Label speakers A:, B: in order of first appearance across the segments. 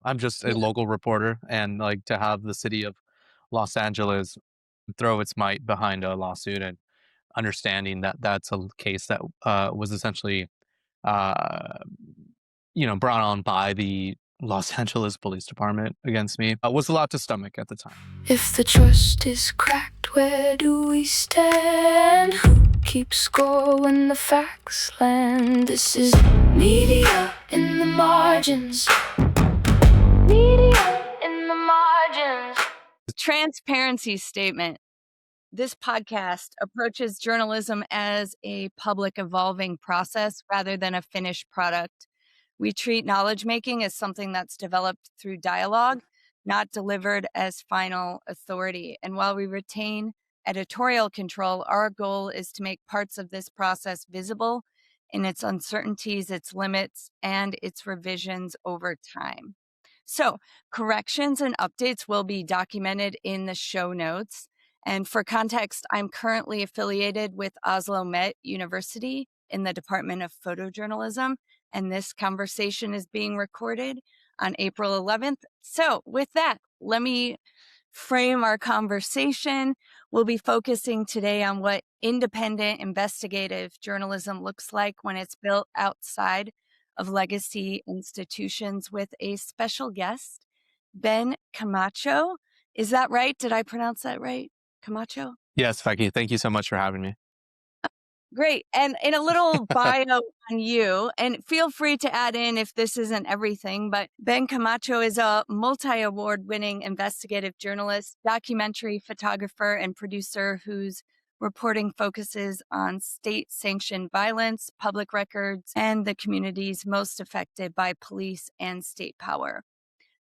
A: I'm just a
B: Yeah.
A: local reporter, and like to have the city of Los Angeles throw its might behind a lawsuit and understanding that that's a case that was essentially uh, brought on by the Los Angeles Police Department against me was a lot to stomach at the time.
B: If the trust is cracked, where do we stand? Who keeps score when the facts land? This is media in the margins. Media in the margins. Transparency statement. This podcast approaches journalism as a public evolving process rather than a finished product. We treat knowledge making as something that's developed through dialogue, not delivered as final authority. And while we retain editorial control, our goal is to make parts of this process visible in its uncertainties, its limits, and its revisions over time. So, corrections and updates will be documented in the show notes. And for context, I'm currently affiliated with Oslo Met University in the Department of Photojournalism, and this conversation is being recorded on April 11th. So, with that, let me frame our conversation. We'll be focusing today on what independent investigative journalism looks like when it's built outside of legacy institutions with a special guest, Ben Camacho. Is that right? Did I pronounce that right? Camacho?
A: Yes, Becky, thank you so much for having me.
B: Great. And in a little bio on you, and feel free to add in if this isn't everything, but Ben Camacho is a multi-award winning investigative journalist, documentary photographer, and producer whose reporting focuses on state-sanctioned violence, public records, and the communities most affected by police and state power.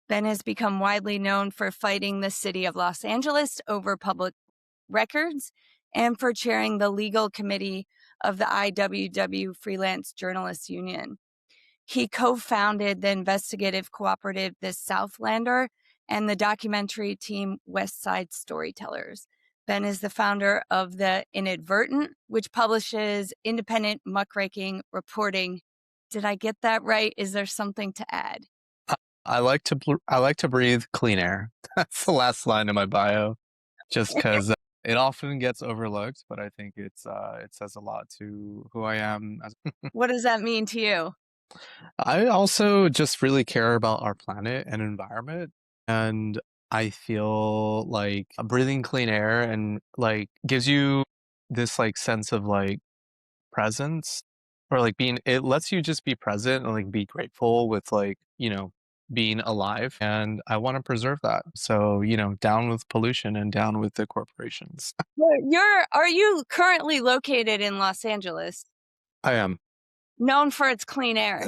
B: Ben has become widely known for fighting the city of Los Angeles over public records and for chairing the legal committee of the IWW Freelance Journalists Union. He co-founded the investigative cooperative The Southlander and the documentary team West Side Storytellers. Ben is the founder of the Inadvertent, which publishes independent muckraking reporting. Did I get that right? Is there something to add?
A: I like to breathe clean air. That's the last line of my bio, just because it often gets overlooked, but I think it says a lot to who I am.
B: What does that mean to you?
A: I also just really care about our planet and environment, and I feel like breathing clean air and like gives you this like sense of like presence, or like being, it lets you just be present and like be grateful with like, being alive. And I want to preserve that. So, down with pollution and down with the corporations.
B: Are you currently located in Los Angeles,
A: I am.
B: known for its clean air?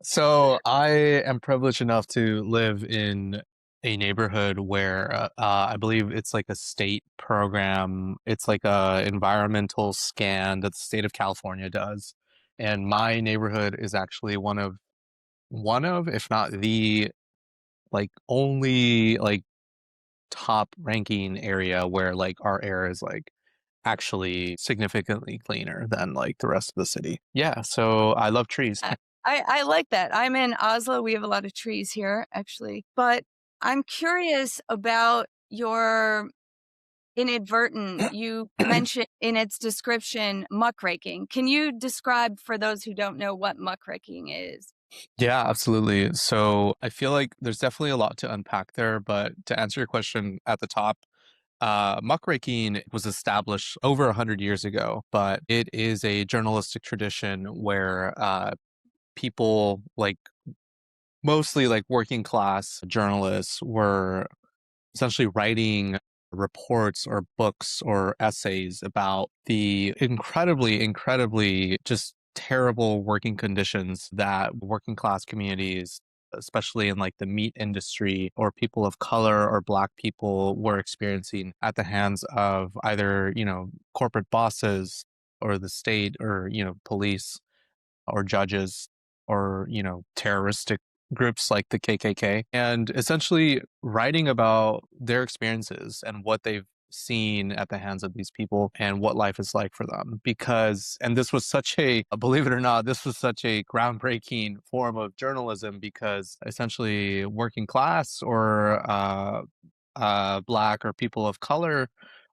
A: So I am privileged enough to live in a neighborhood where I believe it's like a state program. It's like a environmental scan that the state of California does. And my neighborhood is actually one of, if not the like only like top ranking area where like our air is like actually significantly cleaner than like the rest of the city. Yeah, so I love trees.
B: I like that. I'm in Oslo. We have a lot of trees here, actually. But I'm curious about your inadvertent. You mentioned in its description muckraking. Can you describe for those who don't know what muckraking is?
A: Yeah, absolutely. So I feel like there's definitely a lot to unpack there, but to answer your question at the top, muckraking was established over 100 years ago, but it is a journalistic tradition where people like mostly like working class journalists were essentially writing reports or books or essays about the incredibly just terrible working conditions that working class communities, especially in like the meat industry or people of color or black people, were experiencing at the hands of either, corporate bosses or the state or, police or judges or, terroristic groups like the KKK, and essentially writing about their experiences and what they've seen at the hands of these people and what life is like for them. Because, and this was such a, believe it or not, this was such a groundbreaking form of journalism because essentially working class or Black or people of color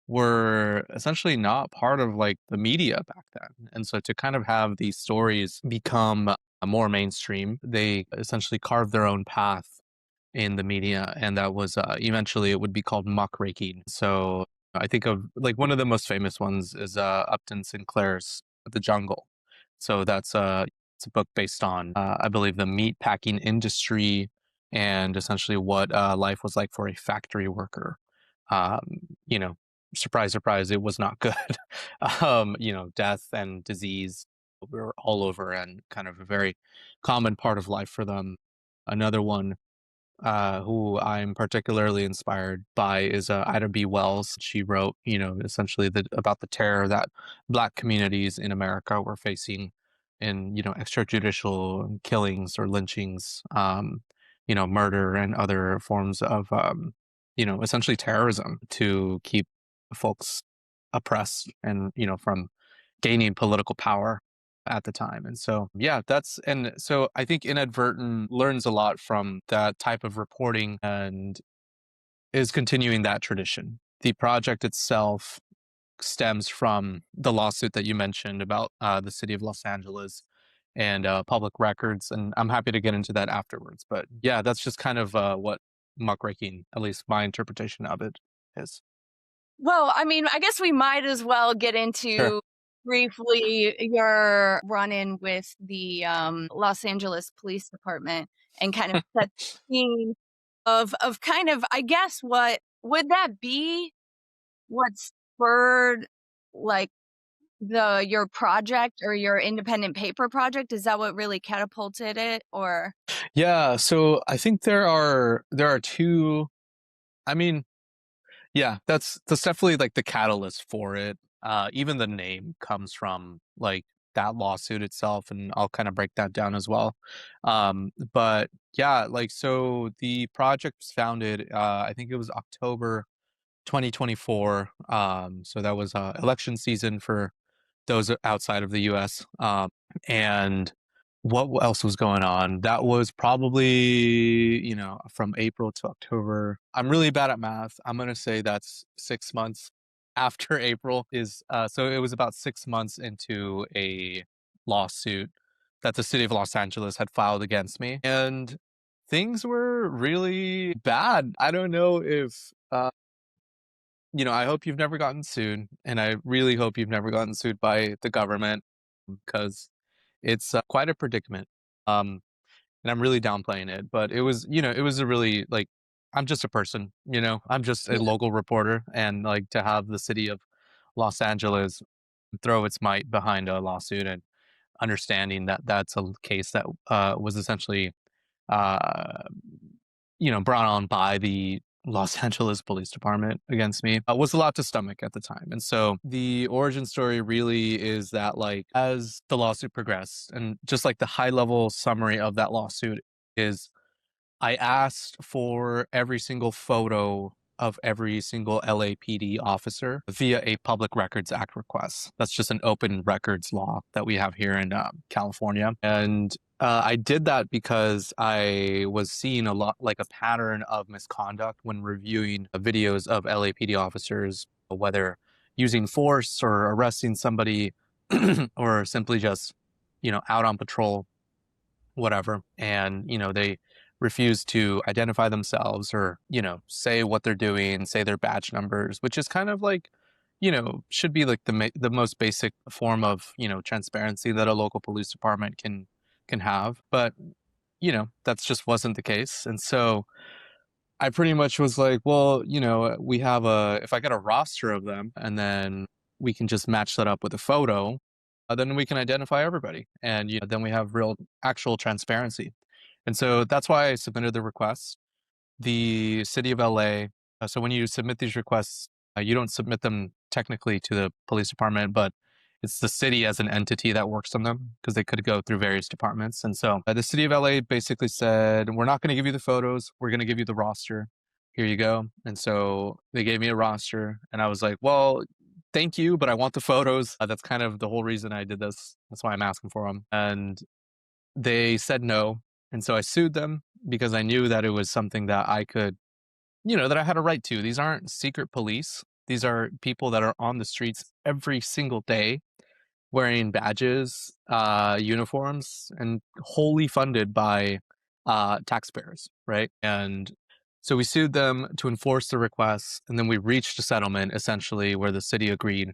A: were essentially not part of like the media back then. And so to kind of have these stories become more mainstream, they essentially carved their own path in the media, and that was eventually it would be called muckraking. So I think of like one of the most famous ones is Upton Sinclair's The Jungle. So that's it's a book based on I believe the meat packing industry and essentially what life was like for a factory worker. You know, surprise, surprise, it was not good. You know, death and disease were all over and kind of a very common part of life for them. Another one who I'm particularly inspired by is Ida B. Wells. She wrote, you know, essentially about the terror that Black communities in America were facing in, you know, extrajudicial killings or lynchings, you know, murder and other forms of, you know, essentially terrorism to keep folks oppressed and, you know, from gaining political power at the time. And so, yeah, that's, and so I think Inadvertent learns a lot from that type of reporting and is continuing that tradition. The project itself stems from the lawsuit that you mentioned about the city of Los Angeles and public records. And I'm happy to get into that afterwards. But yeah, that's just kind of what muckraking, at least my interpretation of it, is.
B: Well, I mean, I guess we might as well get
A: Sure.
B: into briefly your run-in with the Los Angeles Police Department and kind of set the scene of kind of, I guess, what would that be? What spurred like the your project or your independent paper project? Is that what really catapulted it? Or
A: Yeah, so I think there are two. I mean, yeah, that's definitely like the catalyst for it. Even the name comes from like that lawsuit itself, and I'll kind of break that down as well. But yeah, like so the project was founded, I think it was October 2024. So that was election season for those outside of the US. And what else was going on? That was probably, you know, from April to October. I'm really bad at math. I'm going to say that's 6 months after April is, so it was about 6 months into a lawsuit that the city of Los Angeles had filed against me. And things were really bad. I don't know if, you know, I hope you've never gotten sued, and I really hope you've never gotten sued by the government because it's quite a predicament. And I'm really downplaying it, but it was, you know, it was a really like, I'm just a person, you know, I'm just a
B: yeah.
A: local reporter, and like to have the city of Los Angeles throw its might behind a lawsuit and understanding that that's a case that was essentially uh, you know, brought on by the Los Angeles Police Department against me was a lot to stomach at the time. And so the origin story really is that, like, as the lawsuit progressed, and just like the high level summary of that lawsuit is I asked for every single photo of every single LAPD officer via a Public Records Act request. That's just an open records law that we have here in California. And I did that because I was seeing a lot like a pattern of misconduct when reviewing videos of LAPD officers, whether using force or arresting somebody or simply just, you know, out on patrol, whatever. And, you know, they refuse to identify themselves or, you know, say what they're doing, say their badge numbers, which is kind of like, you know, should be like the most basic form of, you know, transparency that a local police department can have. But, you know, that's just wasn't the case. And so I pretty much was like, well, you know, we have if I get a roster of them and then we can just match that up with a photo, then we can identify everybody. And, you know, then we have real, actual transparency. And so that's why I submitted the request. The city of LA, so when you submit these requests, you don't submit them technically to the police department, but it's the city as an entity that works on them because they could go through various departments. And so the city of LA basically said, we're not going to give you the photos, we're going to give you the roster. here you go. And so they gave me a roster, and I was like, well, thank you, but I want the photos. That's kind of the whole reason I did this. That's why I'm asking for them. And they said no. And so I sued them because I knew that it was something that I could, that I had a right to. These aren't secret police. These are people that are on the streets every single day wearing badges, uniforms, and wholly funded by taxpayers, right? And so we sued them to enforce the requests, and then we reached a settlement essentially where the city agreed,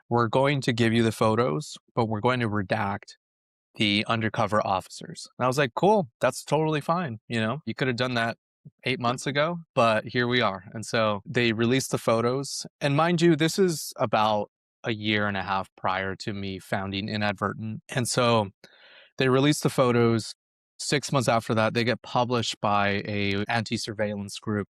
A: we're going to give you the photos, but we're going to redact the undercover officers. And I was like, cool, that's totally fine. You could have done that 8 months ago, but here we are. And so they released the photos. And mind you, this is about a year and a half prior to me founding Inadvertent. And so they released the photos. 6 months after that, they get published by a anti-surveillance group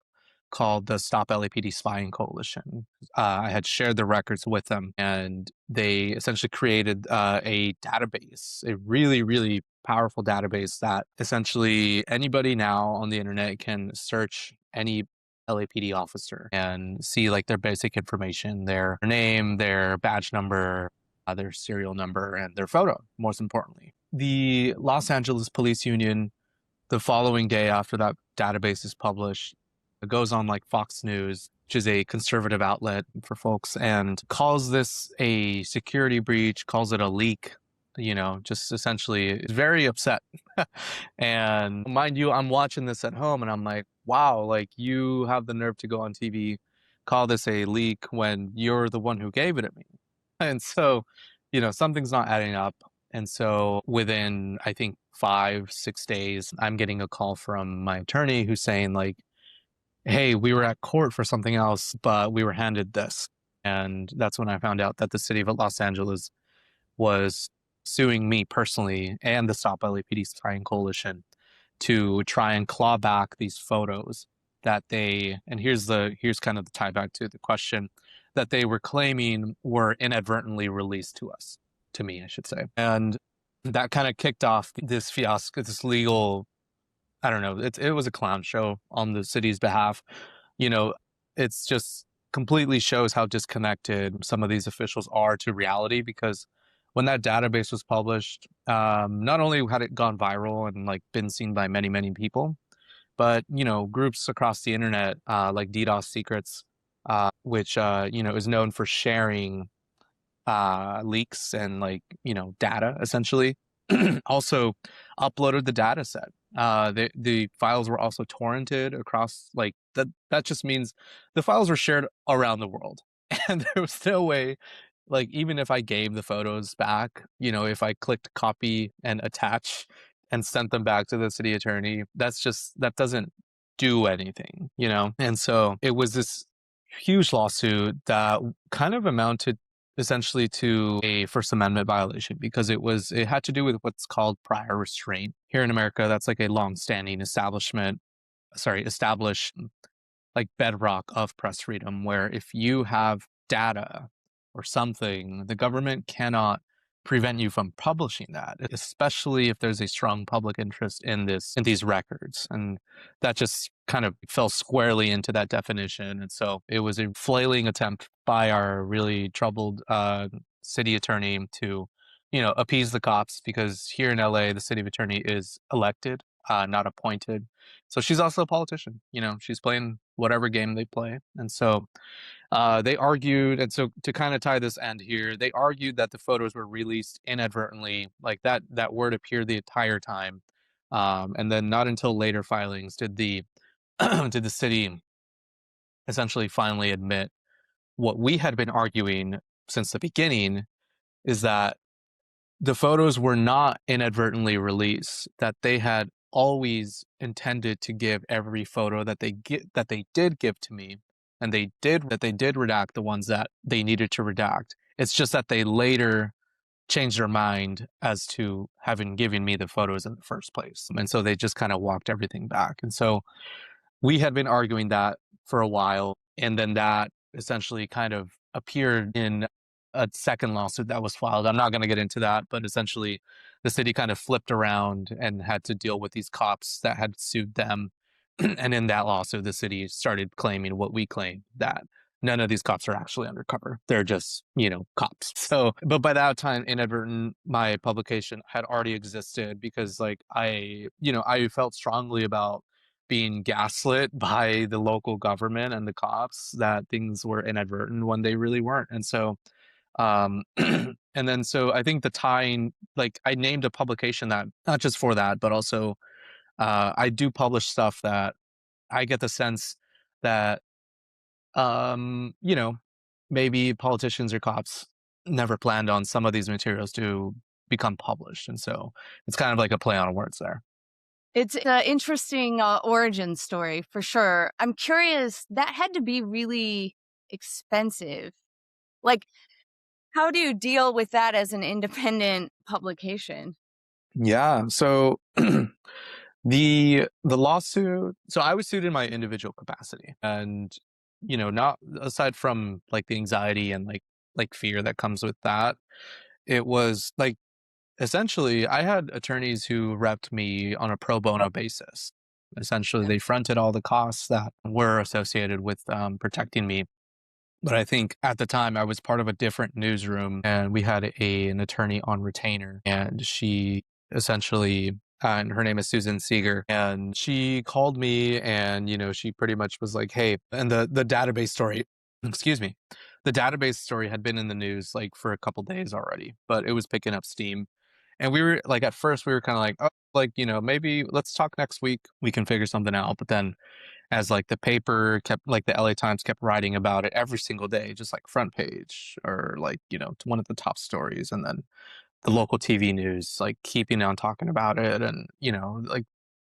A: called the Stop LAPD Spying Coalition. I had shared the records with them, and they essentially created a database, a really, really powerful database that essentially anybody now on the internet can search any LAPD officer and see like their basic information, their name, their badge number, their serial number, and their photo, most importantly. The Los Angeles Police Union, the following day after that database is published, it goes on like Fox News, which is a conservative outlet for folks, and calls this a security breach, calls it a leak, just essentially is very upset. And mind you, I'm watching this at home and I'm like, wow, like you have the nerve to go on TV, call this a leak when you're the one who gave it to me. And so, something's not adding up. And so within, I think, 5, 6 days, I'm getting a call from my attorney who's saying, like, hey, we were at court for something else, but we were handed this. And that's when I found out that the city of Los Angeles was suing me personally and the Stop LAPD Spying Coalition to try and claw back these photos that and here's kind of the tie back to the question, that they were claiming were inadvertently released to me, I should say. And that kind of kicked off this fiasco, this legal, I don't know, it was a clown show on the city's behalf. It's just completely shows how disconnected some of these officials are to reality, because when that database was published, not only had it gone viral and like been seen by many, many people, but groups across the internet, like DDoS Secrets, which is known for sharing leaks and like data essentially, also uploaded the data set. The files were also torrented across, like that just means the files were shared around the world. And there was no way, like even if I gave the photos back, if I clicked copy and attach and sent them back to the city attorney, that doesn't do anything. And so it was this huge lawsuit that kind of amounted essentially to a First Amendment violation, because it had to do with what's called prior restraint. Here in America, that's like a long-standing established like bedrock of press freedom, where if you have data or something, the government cannot prevent you from publishing that, especially if there's a strong public interest in these records. And that just kind of fell squarely into that definition. And so it was a flailing attempt by our really troubled city attorney to, appease the cops, because here in LA, the city attorney is elected, not appointed. So she's also a politician. She's playing whatever game they play. And so they argued, and so to kind of tie this end here, they argued that the photos were released inadvertently, like that word appeared the entire time, and then not until later filings did the did the city essentially finally admit what we had been arguing since the beginning, is that the photos were not inadvertently released, that they had always intended to give every photo that they did give to me, and they did redact the ones that they needed to redact. It's just that they later changed their mind as to having given me the photos in the first place. And so they just kind of walked everything back. And so we had been arguing that for a while, and then that essentially kind of appeared in a second lawsuit that was filed. I'm not going to get into that, but essentially the city kind of flipped around and had to deal with these cops that had sued them And in that lawsuit, the city started claiming what we claim, that none of these cops are actually undercover. They're just, cops. So, but by that time, Inadvertent, my publication had already existed because like I felt strongly about being gaslit by the local government and the cops that things were inadvertent when they really weren't. And so, and then so I think the tying, like I named a publication that not just for that, but also I do publish stuff that I get the sense that, you know, maybe politicians or cops never planned on some of these materials to become published. And so it's kind of like a play on words there.
B: It's an interesting origin story for sure. I'm curious, that had to be really expensive. Like, how do you deal with that as an independent publication?
A: Yeah. So the lawsuit, so I was sued in my individual capacity, and not aside from like the anxiety and like fear that comes with that, it was like essentially I had attorneys who repped me on a pro bono basis. Essentially,
B: Okay.
A: they fronted all the costs that were associated with protecting me. But I think at the time I was part of a different newsroom, and we had an attorney on retainer, and she essentially, and her name is Susan Seeger, and she called me, and she pretty much was like, "Hey," and the database story, excuse me, the database story had been in the news like for a couple days already, but it was picking up steam, and we were like, at first we were kind of like, oh, like maybe let's talk next week, we can figure something out, but then as like the paper kept, like the LA Times kept writing about it every single day, just like front page or like, one of the top stories. And then the local TV news, like keeping on talking about it. And, like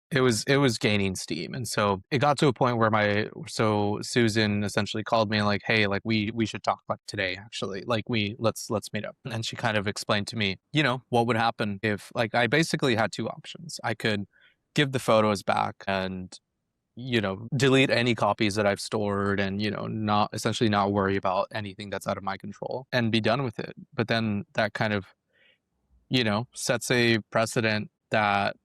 A: it was gaining steam. And so it got to a point where so Susan essentially called me and like, hey, like we should talk like today, actually. Like let's meet up. And she kind of explained to me, what would happen if like I basically had two options. I could give the photos back and delete any copies that I've stored and, not essentially not worry about anything that's out of my control and be done with it. But then that kind of, sets a precedent that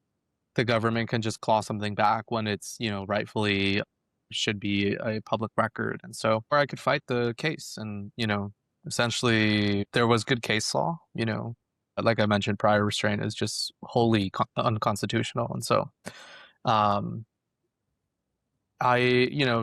A: the government can just claw something back when it's, rightfully should be a public record. And so, or I could fight the case and, essentially there was good case law, like I mentioned, prior restraint is just wholly unconstitutional. And so, um,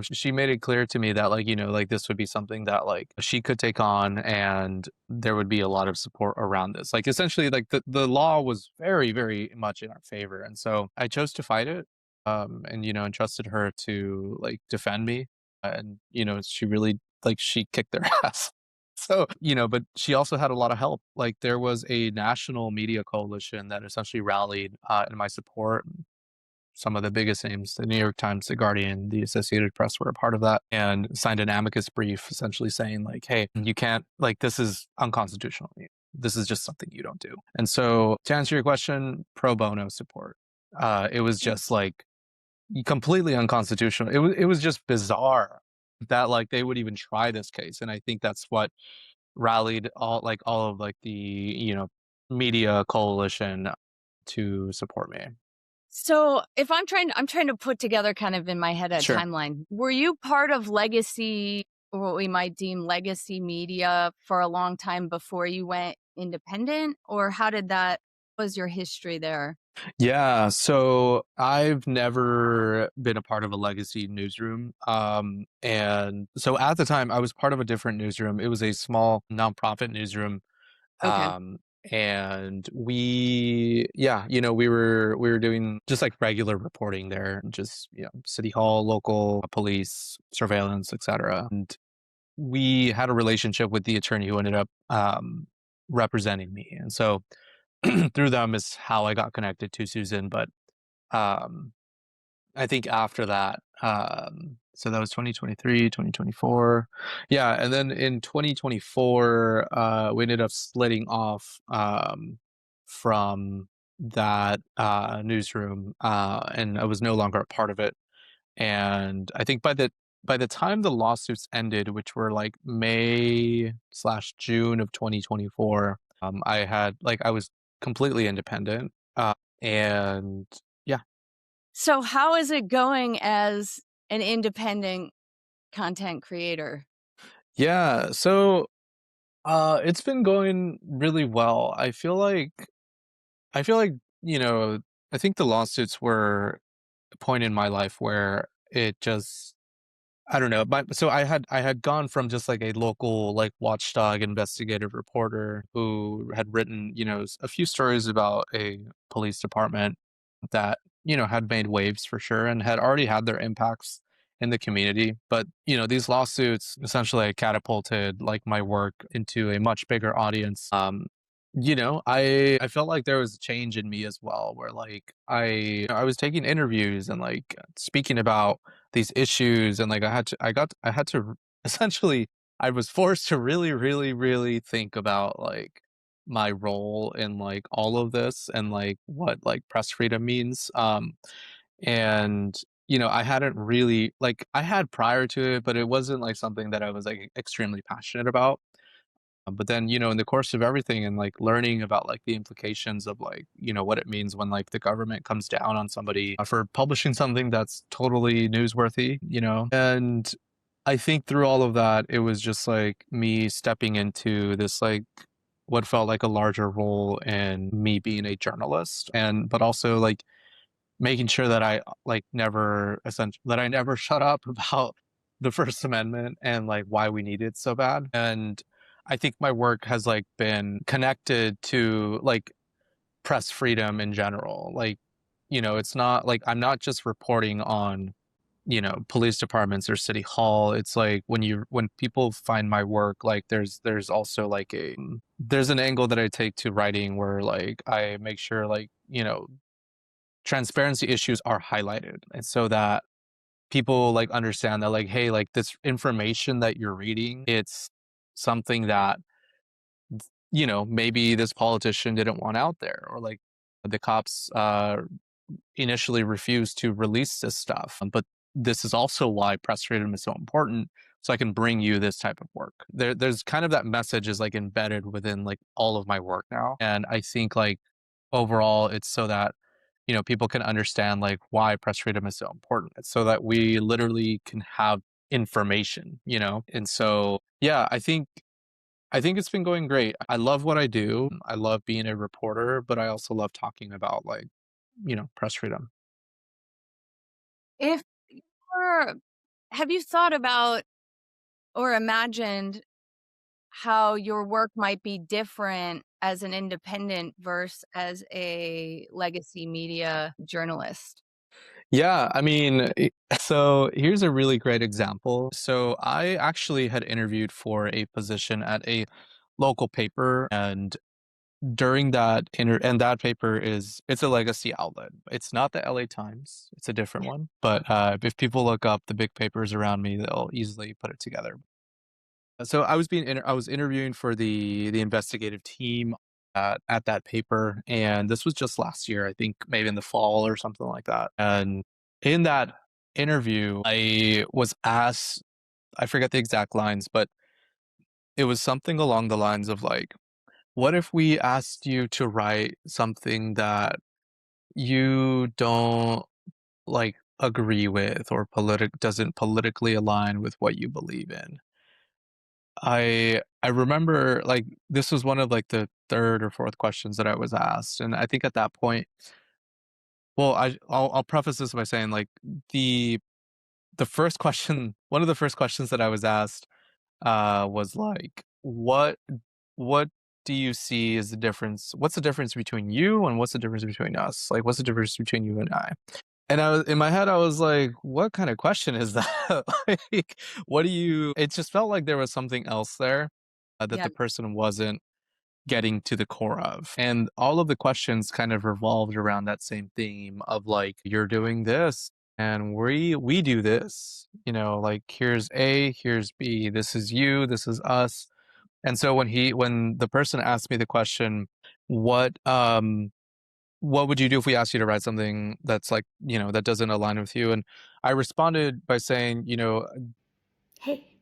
A: she made it clear to me that like, like this would be something that like she could take on and there would be a lot of support around this. Like essentially like the law was very, very much in our favor. And so I chose to fight it, and, entrusted her to like defend me. And, she really like she kicked their ass. So, but she also had a lot of help. Like there was a national media coalition that essentially rallied in my support. Some of the biggest names, the New York Times, the Guardian, the Associated Press were a part of that and signed an amicus brief essentially saying like, hey, you can't, like, this is unconstitutional. This is just something you don't do. And so to answer your question, pro bono support. It was just like completely unconstitutional. It was just bizarre that like they would even try this case. And I think that's what rallied all of like the, media coalition to support me.
B: So, if I'm trying to put together kind of in my head a
A: Sure.
B: timeline. Were you part of legacy, or what we might deem legacy media, for a long time before you went independent? Or how did that was your history there?
A: Yeah, so I've never been a part of a legacy newsroom. And so at the time I was part of a different newsroom. It was a small nonprofit newsroom.
B: Okay.
A: Um, and yeah, we were doing just like regular reporting there, just, city hall, local police, surveillance, etc. And we had a relationship with the attorney who ended up representing me. And so through them is how I got connected to Susan. But um, I think after that, so that was 2023, 2024. Yeah. And then in 2024, we ended up splitting off from that newsroom, and I was no longer a part of it. And I think by the time the lawsuits ended, which were like May/June of 2024, I was completely independent. And yeah.
B: So, how is it going as an independent content creator?
A: Yeah, so it's been going really well. I feel like, you know, I think the lawsuits were a point in my life where it just I don't know, but so I had gone from just like a local like watchdog investigative reporter who had written, a few stories about a police department that, had made waves for sure and had already had their impacts in the community. But, these lawsuits essentially catapulted like my work into a much bigger audience. I felt like there was a change in me as well where like I was taking interviews and like speaking about these issues and like I had to essentially I was forced to really really really think about like my role in like all of this and like what like press freedom means and I hadn't really like I had prior to it but it wasn't like something that I was like extremely passionate about but then, in the course of everything and like learning about like the implications of like, what it means when like the government comes down on somebody for publishing something that's totally newsworthy, and I think through all of that, it was just like me stepping into this like what felt like a larger role in me being a journalist and but also like making sure that I like never essentially that I never shut up about the First Amendment and like why we need it so bad. And I think my work has like been connected to like press freedom in general. Like, it's not like I'm not just reporting on, police departments or city hall. It's like when people find my work, like there's also like there's an angle that I take to writing where like I make sure like, transparency issues are highlighted and so that people like understand that like hey like this information that you're reading it's something that maybe this politician didn't want out there or like the cops initially refused to release this stuff but this is also why press freedom is so important so I can bring you this type of work there's kind of that message is like embedded within like all of my work now and I think like overall it's so that people can understand like why press freedom is so important. It's so that we literally can have information, And so, yeah, I think it's been going great. I love what I do. I love being a reporter, but I also love talking about like, press freedom.
B: If you're Have you thought about or imagined how your work might be different as an independent versus as a legacy media journalist?
A: Yeah, I mean, so here's a really great example. So I actually had interviewed for a position at a local paper and during that and that paper it's a legacy outlet. It's not the LA Times, it's a different one. But if people look up the big papers around me, they'll easily put it together. So I was interviewing for the investigative team at that paper, and this was just last year, I think maybe in the fall or something like that. And in that interview, I was asked, I forget the exact lines, but it was something along the lines of like, what if we asked you to write something that you don't like agree with or doesn't politically align with what you believe in? I remember like this was one of like the third or fourth questions that I was asked, and I think at that point, well, I'll preface this by saying like the the first question, one of the first questions that I was asked was like, what do you see as the difference? What's the difference between you and what's the difference between us? Like, what's the difference between you and I? And I was in my head, I was like, what kind of question is that? Like, what do you? It just felt like there was something else there that
B: Yeah.
A: the person wasn't getting to the core of. And all of the questions kind of revolved around that same theme of like, you're doing this and we do this, like here's A, here's B, this is you, this is us. And so when the person asked me the question, what what would you do if we asked you to write something that's like, that doesn't align with you? And I responded by saying,
C: Hey,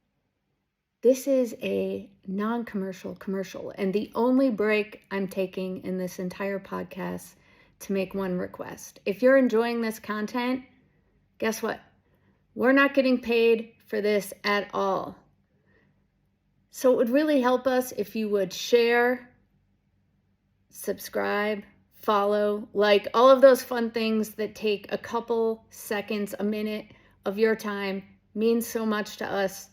C: this is a non commercial commercial, and the only break I'm taking in this entire podcast to make one request. If you're enjoying this content, guess what? We're not getting paid for this at all. So it would really help us if you would share, subscribe, follow, like all of those fun things that take a couple seconds, a minute of your time, means so much to us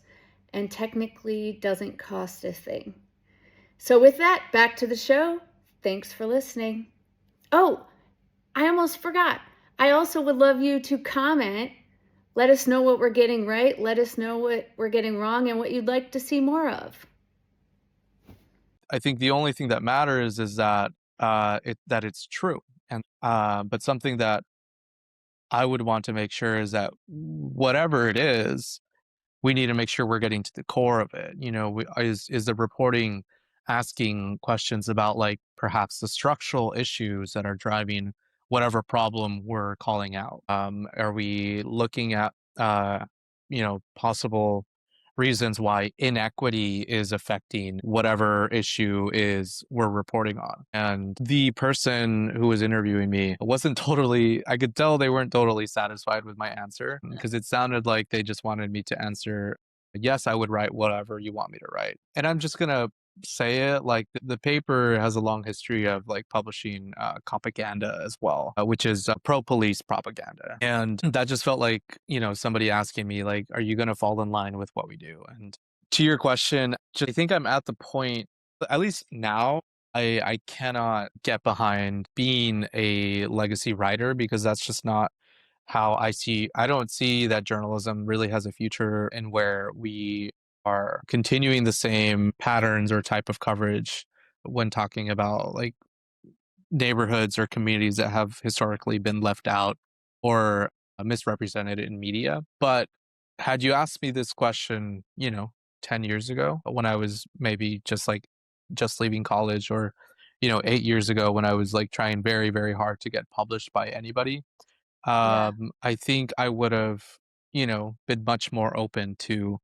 C: and technically doesn't cost a thing. So with that, back to the show. Thanks for listening. Oh, I almost forgot. I also would love you to comment. Let us know what we're getting right. Let us know what we're getting wrong and what you'd like to see more of.
A: I think the only thing that matters is that that it's true. And but something that I would want to make sure is that whatever it is, we need to make sure we're getting to the core of it. Is the reporting asking questions about like perhaps the structural issues that are driving whatever problem we're calling out? Are we looking at possible reasons why inequity is affecting whatever issue is we're reporting on? And the person who was interviewing me wasn't totally, I could tell they weren't totally satisfied with my answer because it sounded like they just wanted me to answer, yes, I would write whatever you want me to write. And I'm just going to say it like the paper has a long history of like publishing propaganda as well, which is pro-police propaganda. And that just felt like, somebody asking me like, are you going to fall in line with what we do? And to your question, I think I'm at the point, at least now, I cannot get behind being a legacy writer because that's just not how I don't see that journalism really has a future in where we are continuing the same patterns or type of coverage when talking about like neighborhoods or communities that have historically been left out or misrepresented in media. But had you asked me this question, 10 years ago when I was maybe just leaving college, or 8 years ago when I was like trying very, very hard to get published by anybody,
B: Yeah.
A: I think I would have, been much more open to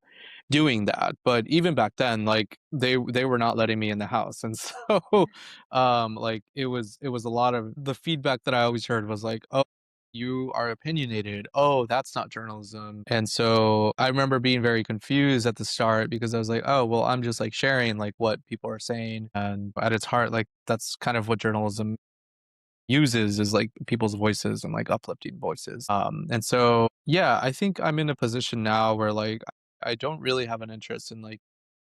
A: doing that. But even back then, like they were not letting me in the house. And so like it was a lot of the feedback that I always heard was like, oh, you are opinionated. Oh, that's not journalism. And so I remember being very confused at the start because I was like, oh, well, I'm just like sharing like what people are saying. And at its heart, like that's kind of what journalism uses, is like people's voices and like uplifting voices. And so yeah, I think I'm in a position now where like I don't really have an interest in like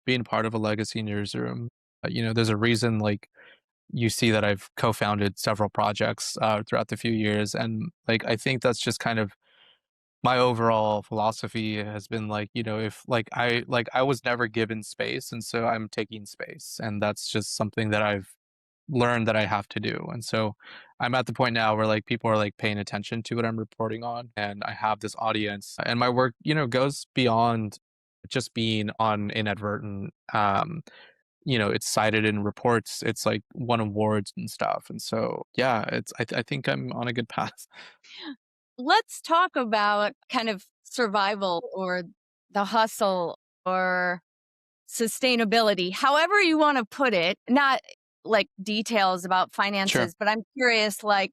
A: being part of a legacy newsroom. There's a reason like you see that I've co-founded several projects throughout the few years, and like I think that's just kind of my overall philosophy has been like, if I was never given space, and so I'm taking space, and that's just something that I've learned that I have to do. And so I'm at the point now where like people are like paying attention to what I'm reporting on, and I have this audience, and my work, goes beyond just being on Inadvertent. It's cited in reports, it's like won awards and stuff. And so yeah, I think I'm on a good path.
B: Let's talk about kind of survival or the hustle or sustainability, however you want to put it, not like details about
A: Sure.
B: finances, but I'm curious, like,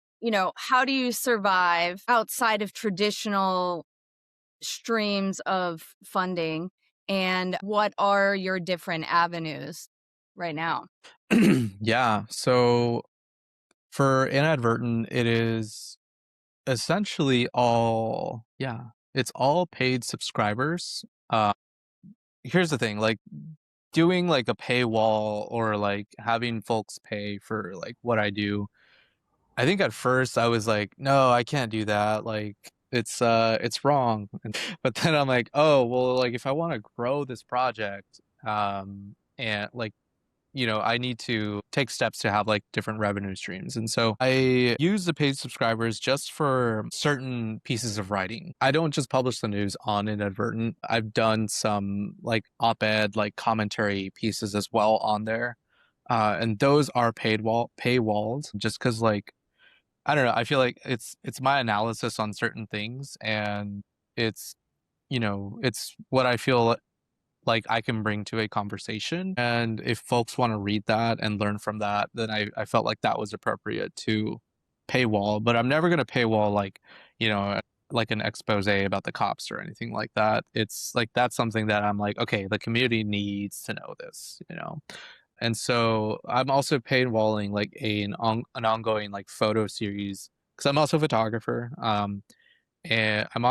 B: how do you survive outside of traditional streams of funding? And what are your different avenues right now?
A: Yeah. So for Inadvertent, it is essentially all, yeah, it's all paid subscribers. Here's the thing, like doing like a paywall or like having folks pay for like what I do. I think at first I was like, no, I can't do that. Like it's wrong. But then I'm like, oh, well, like if I want to grow this project, and like I need to take steps to have like different revenue streams. And so I use the paid subscribers just for certain pieces of writing. I don't just publish the news on Inadvertent. I've done some like op-ed, like commentary pieces as well on there. And those are paywalls just because like, I don't know, I feel like it's my analysis on certain things, and it's, it's what I feel like I can bring to a conversation. And if folks want to read that and learn from that, then I felt like that was appropriate to paywall, but I'm never going to paywall like, you know, like an expose about the cops or anything like that. It's like that's something that I'm like, okay, the community needs to know this, you know. And so I'm also paywalling like an ongoing like photo series because I'm also a photographer. And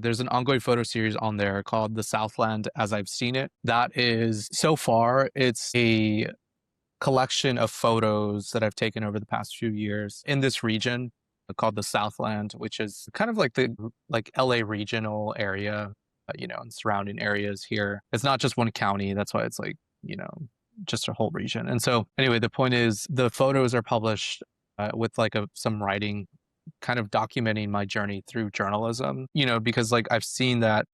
A: there's an ongoing photo series on there called The Southland as I've Seen It. That is so far, it's a collection of photos that I've taken over the past few years in this region called the Southland, which is kind of like the like LA regional area, you know, and surrounding areas here. It's not just one county. That's why it's like, you know, just a whole region. And so anyway, the point is the photos are published with like some writing kind of documenting my journey through journalism, you know, because like I've seen that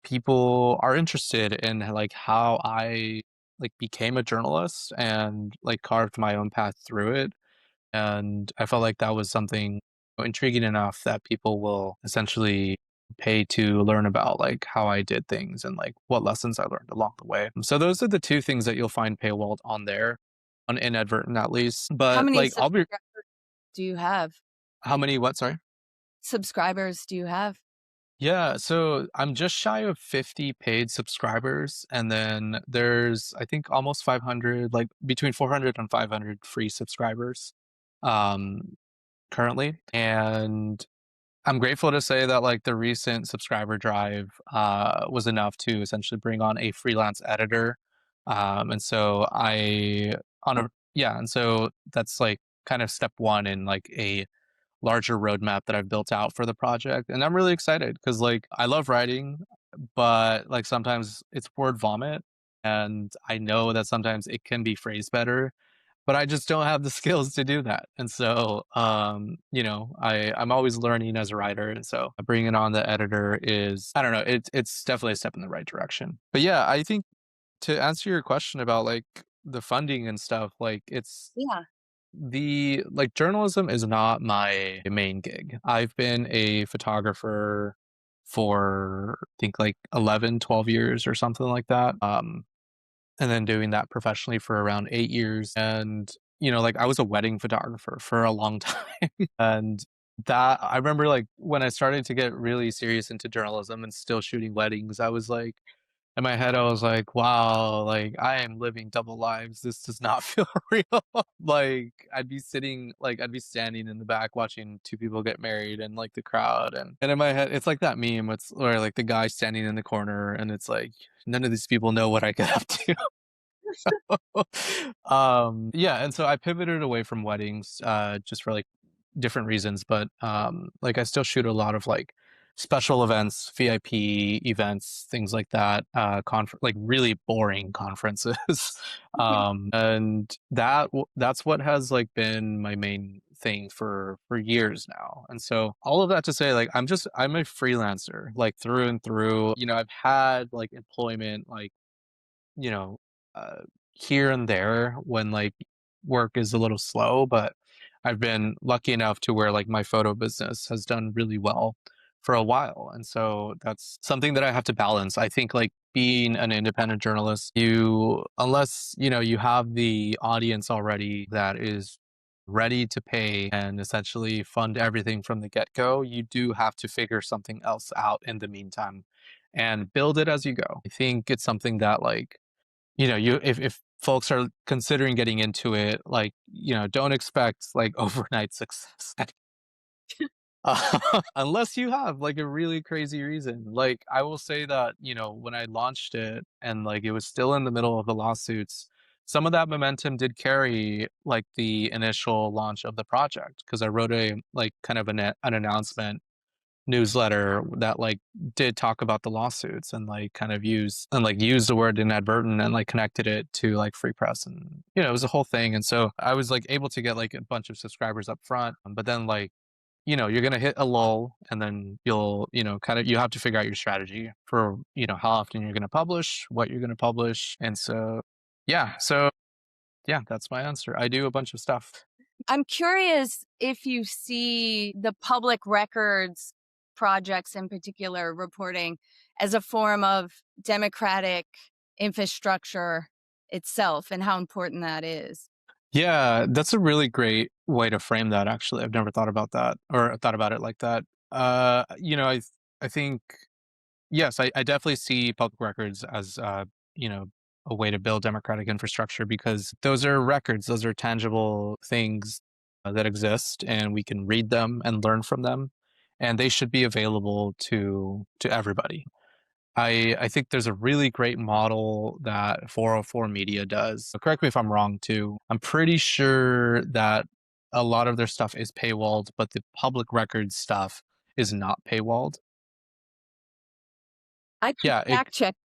A: people are interested in like how I like became a journalist and like carved my own path through it. And I felt like that was something intriguing enough that people will essentially pay to learn about like how I did things and like what lessons I learned along the way. So those are the two things that you'll find paywalled on there, on Inadvertent at least.
B: How
A: But
B: many
A: like I'll be
B: subscribers do you have?
A: how many what, sorry?
B: Subscribers do you have?
A: Yeah, so I'm just shy of 50 paid subscribers, and then there's I think almost 500, like between 400 and 500 free subscribers um currently. And I'm grateful to say that like the recent subscriber drive was enough to essentially bring on a freelance editor. And so I on a yeah, and so that's like kind of step one in like a larger roadmap that I've built out for the project. And I'm really excited because like I love writing, but like sometimes it's word vomit. And I know that sometimes it can be phrased better, but I just don't have the skills to do that. And so, you know, I'm always learning as a writer. And so bringing on the editor is, I don't know, it's definitely a step in the right direction. But yeah, I think to answer your question about like the funding and stuff, like it's,
B: Yeah.
A: the like journalism is not my main gig. I've been a photographer for I think like 11, 12 years or something like that. And then doing that professionally for around 8 years. And you know, like I was a wedding photographer for a long time. And that I remember like when I started to get really serious into journalism and still shooting weddings, I was like in my head, I was like, wow, like I am living double lives. This does not feel real. Like I'd be standing in the back watching two people get married and like the crowd. And in my head, it's like that meme. It's where like the guy standing in the corner and it's like, none of these people know what I get up to. Yeah, and so I pivoted away from weddings just for like different reasons, but like I still shoot a lot of like special events, VIP events, things like that, like really boring conferences. And that's what has like been my main thing for years now. And so all of that to say like I'm a freelancer like through and through. You know, I've had like employment like you know, uh, here and there when like work is a little slow, but I've been lucky enough to where like my photo business has done really well for a while. And so that's something that I have to balance. I think like being an independent journalist, unless, you know, you have the audience already that is ready to pay and essentially fund everything from the get-go, you do have to figure something else out in the meantime and build it as you go. I think it's something that like you know, if folks are considering getting into it, like, you know, don't expect like overnight success. Unless you have like a really crazy reason. Like I will say that, you know, when I launched it and like it was still in the middle of the lawsuits, some of that momentum did carry like the initial launch of the project because I wrote a like kind of an announcement newsletter that like did talk about the lawsuits and like kind of use the word inadvertent and like connected it to like free press and you know it was a whole thing. And so I was like able to get like a bunch of subscribers up front, but then like you know you're gonna hit a lull and then you'll you know kind of you have to figure out your strategy for you know how often you're gonna publish, what you're gonna publish. And so yeah, that's my answer. I do a bunch of stuff.
B: I'm curious if you see the public records projects in particular reporting as a form of democratic infrastructure itself and how important that is.
A: Yeah, that's a really great way to frame that, actually. I've never thought about that or thought about it like that. I think, yes, I definitely see public records as, you know, a way to build democratic infrastructure because those are records, those are tangible things that exist, and we can read them and learn from them, and they should be available to everybody. I think there's a really great model that 404 Media does. So correct me if I'm wrong too. I'm pretty sure that a lot of their stuff is paywalled, but the public records stuff is not paywalled.
B: I can
A: Yeah,
B: fact check.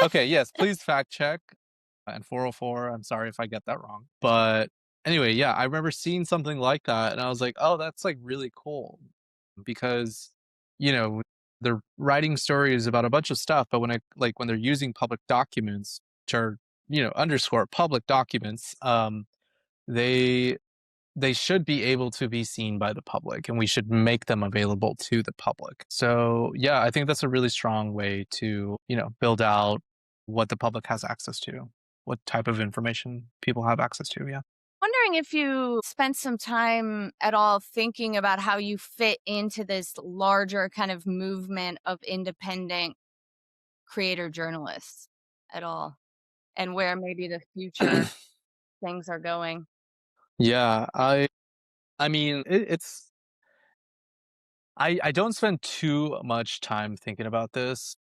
A: okay, yes, please fact check. And 404, I'm sorry if I get that wrong. But anyway, yeah, I remember seeing something like that and I was like, "Oh, that's like really cool." Because, you know, they're writing stories about a bunch of stuff, but when they're using public documents, which are, underscore public documents, they they should be able to be seen by the public and we should make them available to the public. So, yeah, I think that's a really strong way to, build out what the public has access to, what type of information people have access to. Yeah.
B: Wondering if you spent some time at all thinking about how you fit into this larger kind of movement of independent creator journalists at all, and where maybe the future things are going.
A: Yeah, I mean, I don't spend too much time thinking about this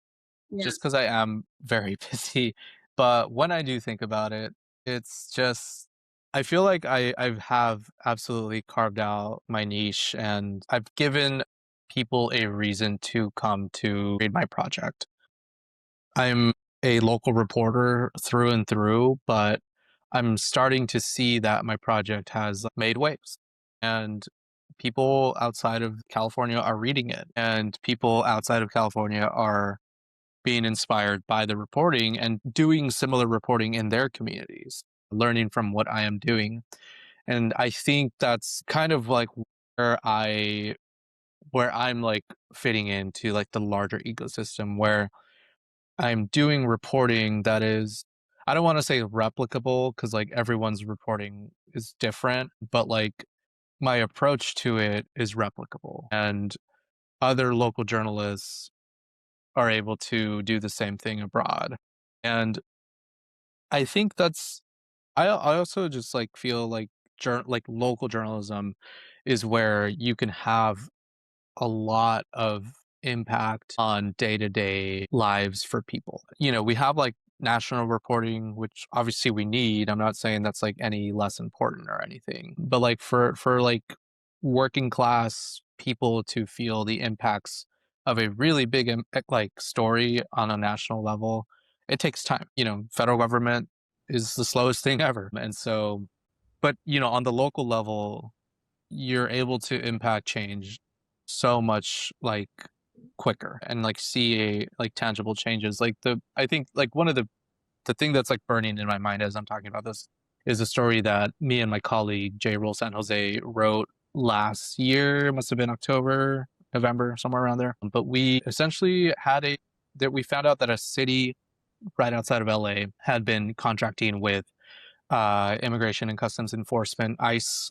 B: Yeah.
A: just because I am very busy. But when I do think about it, it's just I feel like I have absolutely carved out my niche and I've given people a reason to come to read my project. I'm a local reporter through and through, but I'm starting to see that my project has made waves. And people outside of California are reading it, and people outside of California are being inspired by the reporting and doing similar reporting in their communities, learning from what I am doing. And I think that's kind of like where I where I'm like fitting into like the larger ecosystem where I'm doing reporting that is I don't want to say replicable because like everyone's reporting is different, but like my approach to it is replicable and other local journalists are able to do the same thing abroad. And I think I also just like feel like like local journalism is where you can have a lot of impact on day-to-day lives for people. We have like national reporting, which obviously we need. I'm not saying that's like any less important or anything. But like for like working class people to feel the impacts of a really big like story on a national level, it takes time. Federal government is the slowest thing ever. And so but on the local level, you're able to impact change so much like quicker and like see like tangible changes. Like I think like one of the thing that's like burning in my mind as I'm talking about this is a story that me and my colleague J. Roll San Jose wrote last year. It must have been October, November, somewhere around there. But we essentially had that we found out that a city right outside of LA had been contracting with Immigration and Customs Enforcement, ICE,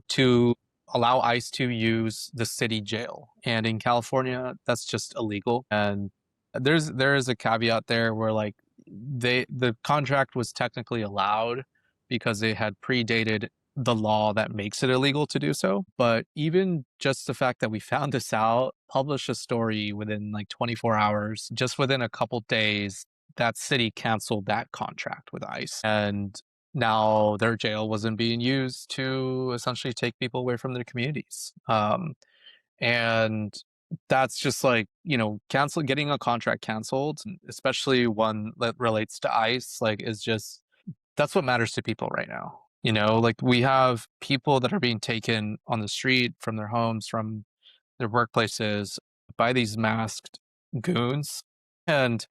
A: to allow ICE to use the city jail. And in California, that's just illegal. And there is a caveat there where like the contract was technically allowed because they had predated the law that makes it illegal to do so. But even just the fact that we found this out, published a story within like 24 hours, just within a couple days, that city canceled that contract with ICE. And now their jail wasn't being used to essentially take people away from their communities. And that's just like, getting a contract canceled, especially one that relates to ICE, like is just, that's what matters to people right now. Like we have people that are being taken on the street from their homes, from their workplaces by these masked goons. And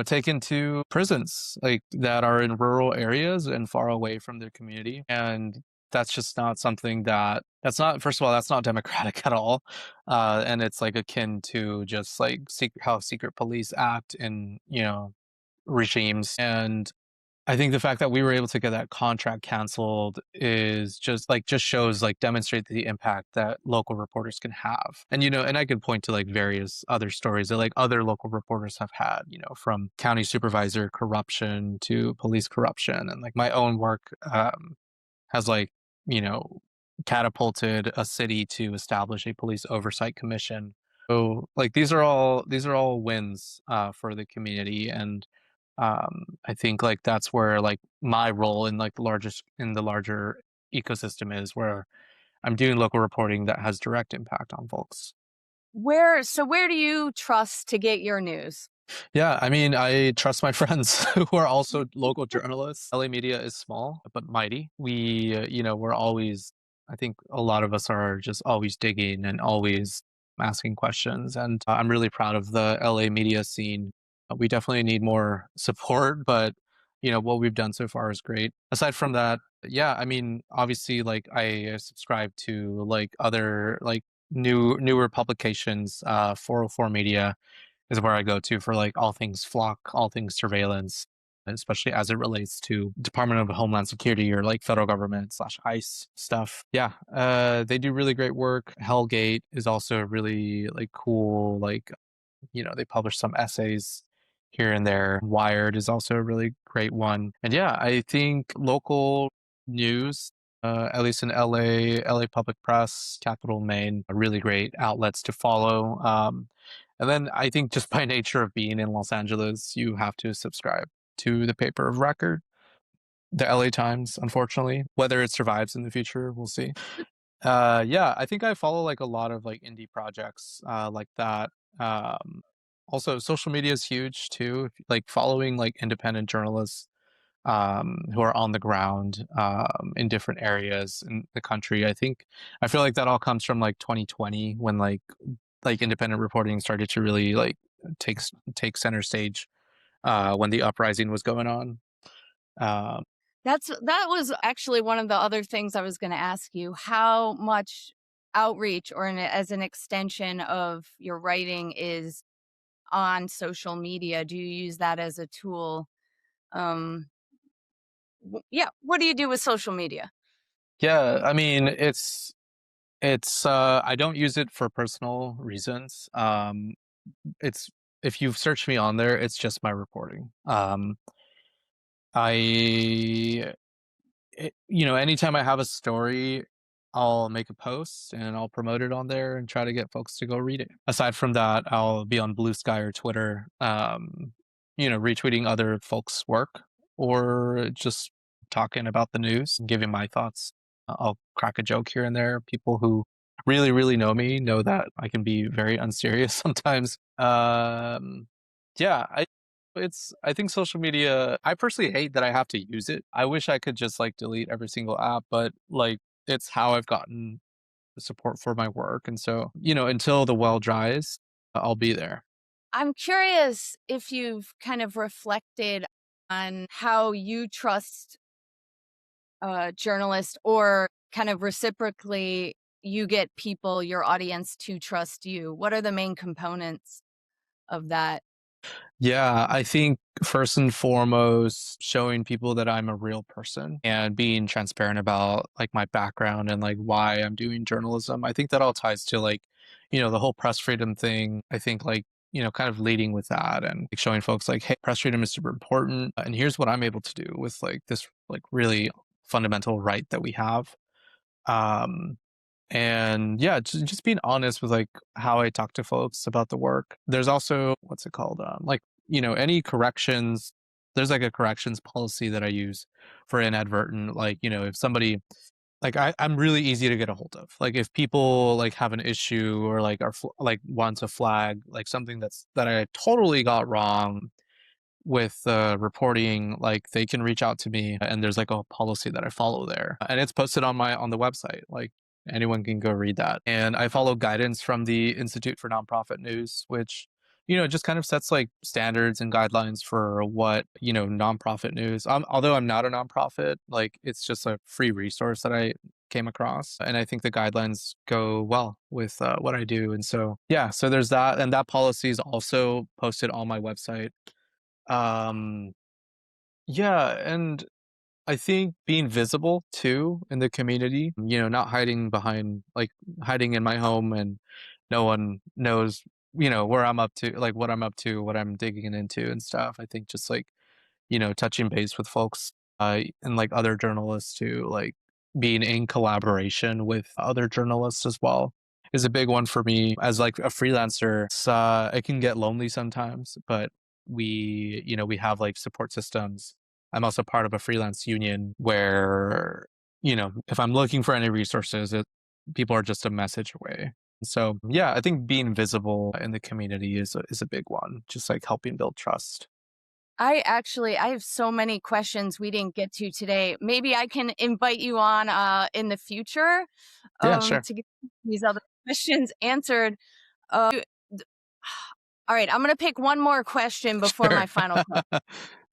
A: taken to prisons like that are in rural areas and far away from their community. And that's just not something that's not, first of all, that's not democratic at all. And it's like akin to just like how secret police act in, regimes. And I think the fact that we were able to get that contract canceled is just shows demonstrate the impact that local reporters can have. And and I could point to various other stories that other local reporters have had, from county supervisor corruption to police corruption. And my own work has you know catapulted a city to establish a police oversight commission. So these are all wins for the community. And I think that's where my role in the larger ecosystem is, where I'm doing local reporting that has direct impact on folks.
B: Where do you trust to get your news?
A: Yeah, I mean, I trust my friends who are also local journalists. LA media is small but mighty. We're always, I think a lot of us are just always digging and always asking questions. And I'm really proud of the LA media scene. We definitely need more support, but what we've done so far is great. Aside from that, yeah, I mean, obviously, I subscribe to other newer publications. 404 Media is where I go to for all things flock, all things surveillance, especially as it relates to Department of Homeland Security or federal government slash ICE stuff. Yeah, they do really great work. Hellgate is also really cool. They publish some essays here and there. Wired is also a really great one. And yeah, I think local news, at least in LA Public Press, Capital Maine, are really great outlets to follow. And then I think just by nature of being in Los Angeles, you have to subscribe to the paper of record, the LA Times, unfortunately. Whether it survives in the future, we'll see. Yeah, I think I follow a lot of indie projects like that. Um, Also, social media is huge too. Following independent journalists who are on the ground in different areas in the country. I feel like that all comes from 2020, when independent reporting started to really take take center stage when the uprising was going on. Um,
B: That was actually one of the other things I was going to ask you. How much outreach as an extension of your writing is on social media? Do you use that as a tool? Um, yeah. What do you do with social media?
A: yeah, I mean, it's I don't use it for personal reasons. It's If you've searched me on there, it's just my reporting. I Anytime I have a story, I'll make a post and I'll promote it on there and try to get folks to go read it. Aside from that, I'll be on Blue Sky or Twitter, retweeting other folks' work, or just talking about the news and giving my thoughts. I'll crack a joke here and there. People who really, really know me know that I can be very unserious sometimes. Yeah, I think social media, I personally hate that I have to use it. I wish I could just delete every single app, but it's how I've gotten the support for my work. And so, until the well dries, I'll be there.
B: I'm curious if you've kind of reflected on how you trust journalists, or kind of reciprocally, you get people, your audience, to trust you. What are the main components of that?
A: Yeah, I think first and foremost, showing people that I'm a real person and being transparent about my background and why I'm doing journalism. I think that all ties to the whole press freedom thing. I think kind of leading with that and showing folks hey, press freedom is super important. And here's what I'm able to do with this really fundamental right that we have. Um, and yeah, just being honest with how I talk to folks about the work. There's also, what's it called, any corrections. There's a corrections policy that I use for inadvertent, if somebody, I'm really easy to get a hold of. If people have an issue, or want to flag something that I totally got wrong with reporting, they can reach out to me, and there's a policy that I follow there, and it's posted on the website. Anyone can go read that. And I follow guidance from the Institute for Nonprofit News, which just kind of sets standards and guidelines for what nonprofit news. Although I'm not a nonprofit, it's just a free resource that I came across, and I think the guidelines go well with what I do. And so yeah, so there's that, and that policy is also posted on my website. Um, Yeah, and I think being visible too in the community, not hiding behind like hiding in my home and no one knows, where I'm up to, like what I'm up to, what I'm digging into and stuff. I think just like, touching base with folks and like other journalists too, like being in collaboration with other journalists as well is a big one for me as like a freelancer. It can get lonely sometimes, but we have like support systems. I'm also part of a freelance union where, if I'm looking for any resources, people are just a message away. So yeah, I think being visible in the community is a big one, just like helping build trust.
B: I have so many questions we didn't get to today. Maybe I can invite you on in the future
A: Yeah, sure.
B: to get these other questions answered. All right, I'm going to pick one more question before
A: Sure.
B: my final question.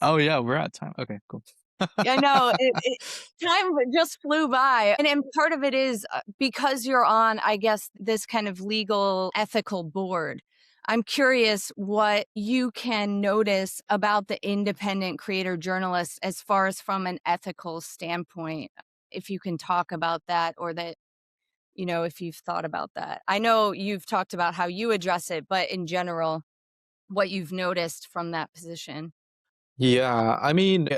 A: Oh yeah, we're at time. Okay, cool.
B: I know time just flew by. And part of it is because you're on, I guess, this kind of legal ethical board. I'm curious what you can notice about the independent creator journalist as far as from an ethical standpoint, if you can talk about that or that, if you've thought about that. I know you've talked about how you address it, but in general, what you've noticed from that position.
A: Yeah, I mean,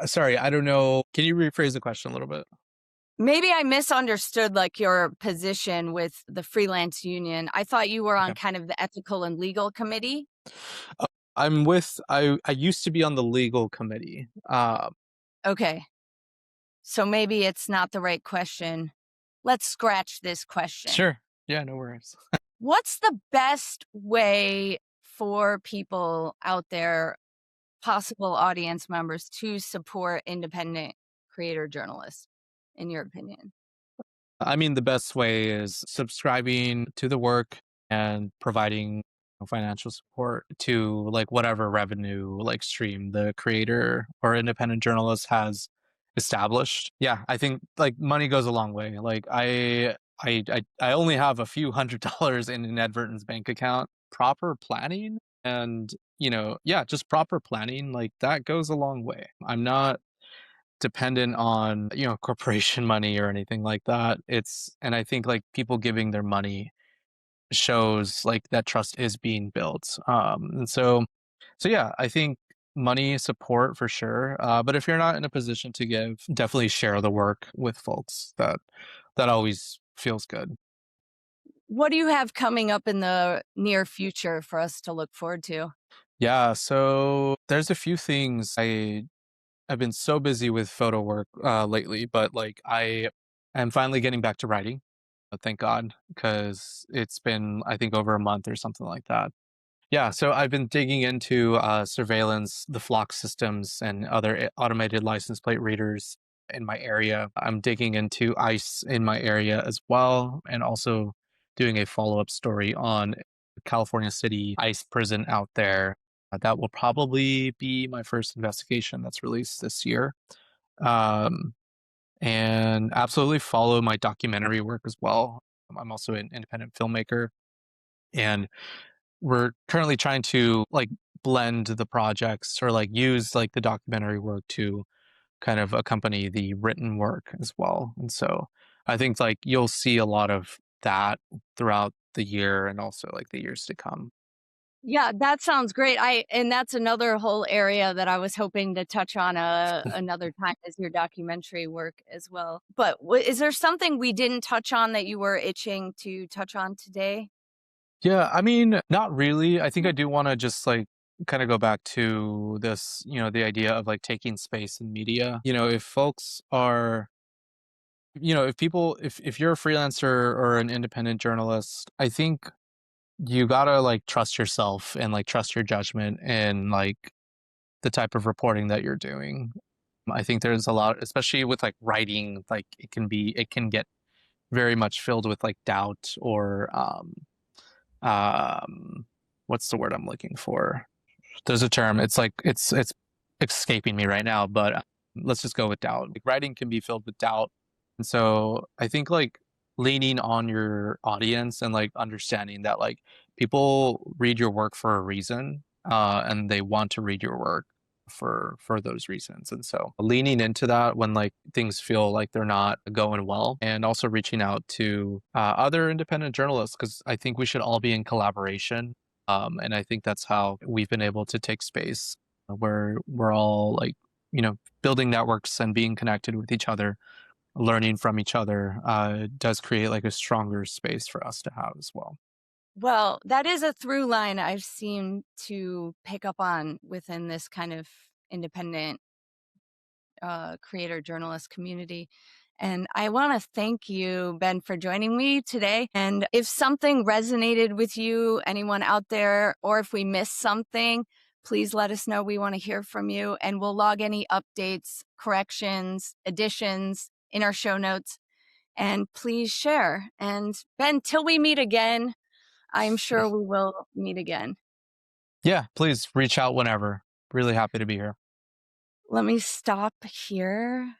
A: sorry, I don't know. Can you rephrase the question a little bit?
B: Maybe I misunderstood like your position with the freelance union. I thought you were on
A: Okay.
B: kind of the ethical and legal committee.
A: Uh, I used to be on the legal committee.
B: Okay. So maybe it's not the right question. Let's scratch this question.
A: Sure. Yeah, no worries.
B: What's the best way for people out there, possible audience members, to support independent creator journalists, in your opinion?
A: I mean, the best way is subscribing to the work and providing financial support to like whatever revenue like stream the creator or independent journalist has established. Yeah, I think like money goes a long way. Like I only have a few $100 in Inadvertent's bank account. Proper planning and yeah, just proper planning like that goes a long way. I'm not dependent on, corporation money or anything like that. And I think like people giving their money shows like that trust is being built. And so yeah, I think money support for sure. But if you're not in a position to give, definitely share the work with folks. That always feels good.
B: What do you have coming up in the near future for us to look forward to?
A: Yeah, so there's a few things. I've been so busy with photo work lately, but like I am finally getting back to writing. Thank God, because it's been I think over a month or something like that. Yeah, so I've been digging into surveillance, the flock systems, and other automated license plate readers in my area. I'm digging into ICE in my area as well, and also doing a follow up story on California City ICE prison out there. That will probably be my first investigation that's released this year. Um, and absolutely follow my documentary work as well. I'm also an independent filmmaker, and we're currently trying to like blend the projects or like use like the documentary work to kind of accompany the written work as well. And so I think like you'll see a lot of that throughout the year and also like the years to come.
B: Yeah, that sounds great. And that's another whole area that I was hoping to touch on another time is your documentary work as well. But is there something we didn't touch on that you were itching to touch on today?
A: Yeah, I mean, not really. I think I do want to just like kind of go back to this, the idea of like taking space in media. If folks are, if you're a freelancer or an independent journalist, I think you gotta like trust yourself and like trust your judgment and like the type of reporting that you're doing. I think there's a lot, especially with like writing, like it can get very much filled with like doubt or um what's the word I'm looking for? There's a term. It's like it's escaping me right now, but let's just go with doubt. Like writing can be filled with doubt, and so I think like leaning on your audience and like understanding that like people read your work for a reason, and they want to read your work for those reasons. And so leaning into that when like things feel like they're not going well, and also reaching out to other independent journalists, because I think we should all be in collaboration. And I think that's how we've been able to take space where we're all like, building networks and being connected with each other, learning from each other, does create like a stronger space for us to have as well.
B: Well, that is a through line I've seen to pick up on within this kind of independent creator journalist community. And I want to thank you, Ben, for joining me today. And if something resonated with you, anyone out there, or if we missed something, please let us know. We want to hear from you, and we'll log any updates, corrections, additions in our show notes. And please share. And Ben, till we meet again, I'm sure we will meet again.
A: Yeah, please reach out whenever. Really happy to be here.
B: Let me stop here.